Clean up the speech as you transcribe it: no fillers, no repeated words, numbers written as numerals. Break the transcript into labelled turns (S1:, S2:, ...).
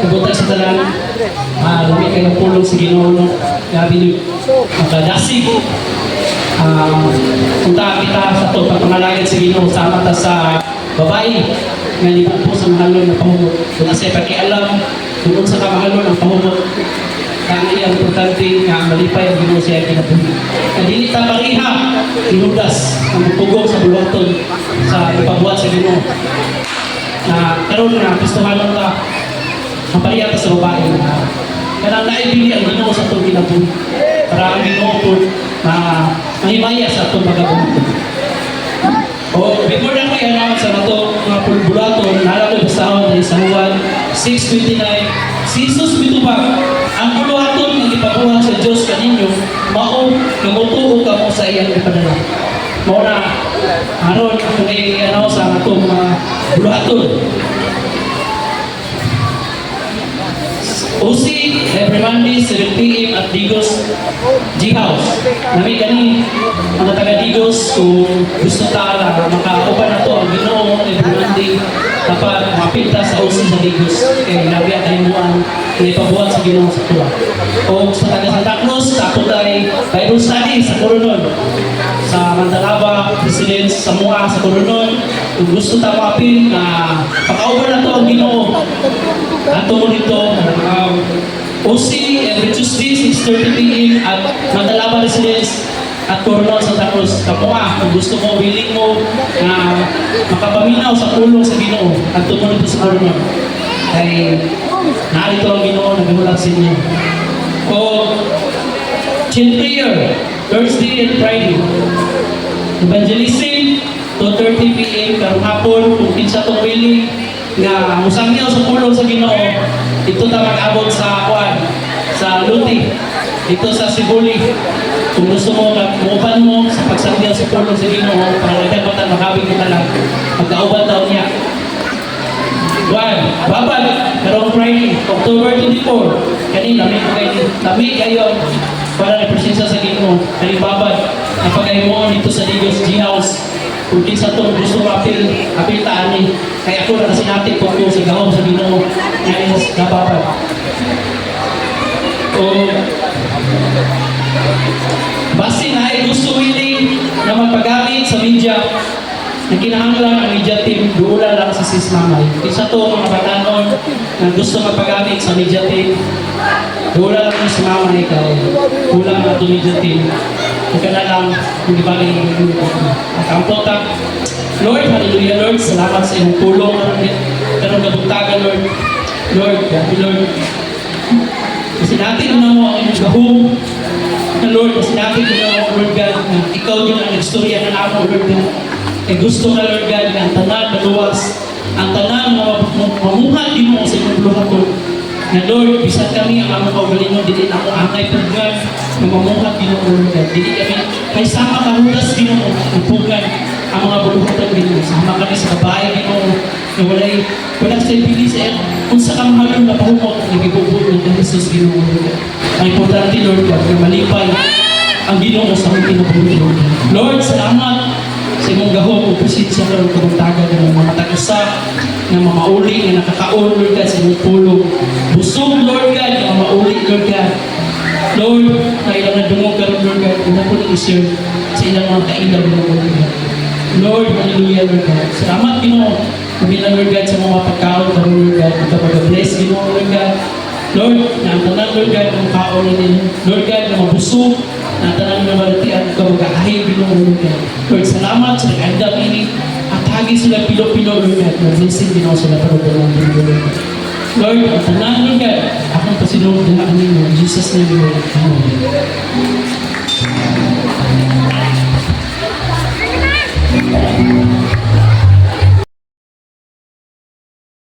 S1: Kabutan sa talan, lumi kayo ng pulong sa Ginoo, no? Gabi niyo, magdasig. Punta kita sa ito, pagpangalayan sa Ginoo, sama ta sa babae, nga libo po sa mahalon na pahumot. Kung nasa pakialam, kung sa kamahalon ang pahumot, kaya ang importante nga malipay ang Ginoo siya kinabuhi. Kaya dili ta pariha, inudas, ang pugong sa buluhaton, sa ipagbuhat sa Ginoo. Karon na gustuhan lang ta mapariya sa babae kanang naibili ang Ginoo sa itong kinabuhi para ang Ginoo po na mahimaya sa itong magabuhaton. O before na ko i-announce sa ito mga pulbulaton, nalagay sa sahod sa Juan 6:29, si Jesus bitubag ang puluhaton ng ipabuhat sa Diyos kaninyo mao kamutuo ka mo sa iyang ipadala. Mao na aron kung i-announce sa itong mga puluhaton. OC, every Monday, 7 p.m. at Digos G House. Nami gani, mga taga Digos, kung gusto tala, makaupan na to ang Ginoo every Monday, dapat mapinta sa OC sa Digos. Kaya nabi ang kalimuan, naipabuhat sa Ginoo sa tuwa. O sa taga Santa Cruz, tapos ay Bible study sa Coronel. Sa Mandaraba, Residence, Samoa, sa Coronel. Kung gusto tayo mapin, pakaupan na to ang Ginoo. Ato mo dito, OC, every Tuesday, 6:30 p.m. at Mandalaba Residence at Coronel Santa Cruz. Kapwa, kung gusto mo, willing mo na makapaminaw sa pulong sa Ginoo at tumunod sa Coronel. Ay, narito ang Ginoo, nagmulat sa inyo. O, Chain Prayer, Thursday and Friday. Evangelism, 2:30 p.m. karong hapon, kung kinsa itong willing nga musangyaw sa pulong sa Ginoo, ito ta mag-abot sa Juan, sa Luti, ito sa Sibuli. Kung gusto mo, mag-uban mo sa pagsangyaw sa pulong sa Ginoo, para nagkakatan makabig kita lang, magkauban daw niya. Juan, babad, karong Friday, October 24, kanina, kami kayo, para representa sa Ginoo, kanina babad, napagay mo dito sa Digos G House. Kung kinsa itong gusto apiltaan ni, kaya ako na kasi natin kung sa gawang sa Ginoo ngayon sa babad. O, basi na ay gusto willing na magpagamit sa media, na kinahanglan ang media team, duula lang sa Sis Mamay. Kinsa to mga batanon na gusto magpagamit sa media team, duula lang sa Mamay kay kulang na ito media team. Ika na lang, hindi ba at ang potak, Lord, hallelujah, Lord, salamat sa iyong tulong, pero nabuntagan, Lord, Lord, Lord, kasi natin na mo ang inyong gahong, na Lord, kasi natin na mo, Lord God, na ikaw yun ang istorya ng amo, Lord God, eh gusto ka, Lord God, na ang tanan maluwas, ang tanan mamuhat din mo sa inyong luhatod, na Lord, bisan kami ang among kaugalingon, dili na ako angay paggan, na mamuhat din mo, Lord God, dili kami, kay sama kahudas din mo, upugan, ang mga buluhatan din mo, sama kami sa babae din mo, na walang sa ibili sa iyo, kung sa kamahalong na pahumot, nagibubulong ng Jesus din mo, Lord God. Ang importante, Lord God, na malipay ang Ginoo sa aming kinabulong. Lord, salamat sa imong gahom, presensya ka ng kamuntagan ng mga tagusa, ng mga mauli na nakakaon, Lord God, sa imong pulong. Busog, Lord God, ng mga mauli, Lord God. Lord, na ilang nadungog ka rin, Lord God, una po nag-isir sa ilang mga kailang, Lord God. Lord, hallelujah, Lord God. Salamat, Ginoo, kabilang, Lord God, sa mga pagkaon ka rin, Lord God. Ito mag-bless, Ginoo, Lord God. Lord, na ang tanan, Lord God, ng kaon nila, Lord God, na mabusog, na ang tanan ng maratian, ikaw mag-ahayag, Ginoo, Lord God. Lord, salamat sa nag-andam ini, at hagi sila pilo-pilo, Lord God, na blessing, Ginoo, sila parang Lord God. Lord, ang tanan, Lord God, akong pasinunod na amin mo, in Jesus' name, Lord. Amen.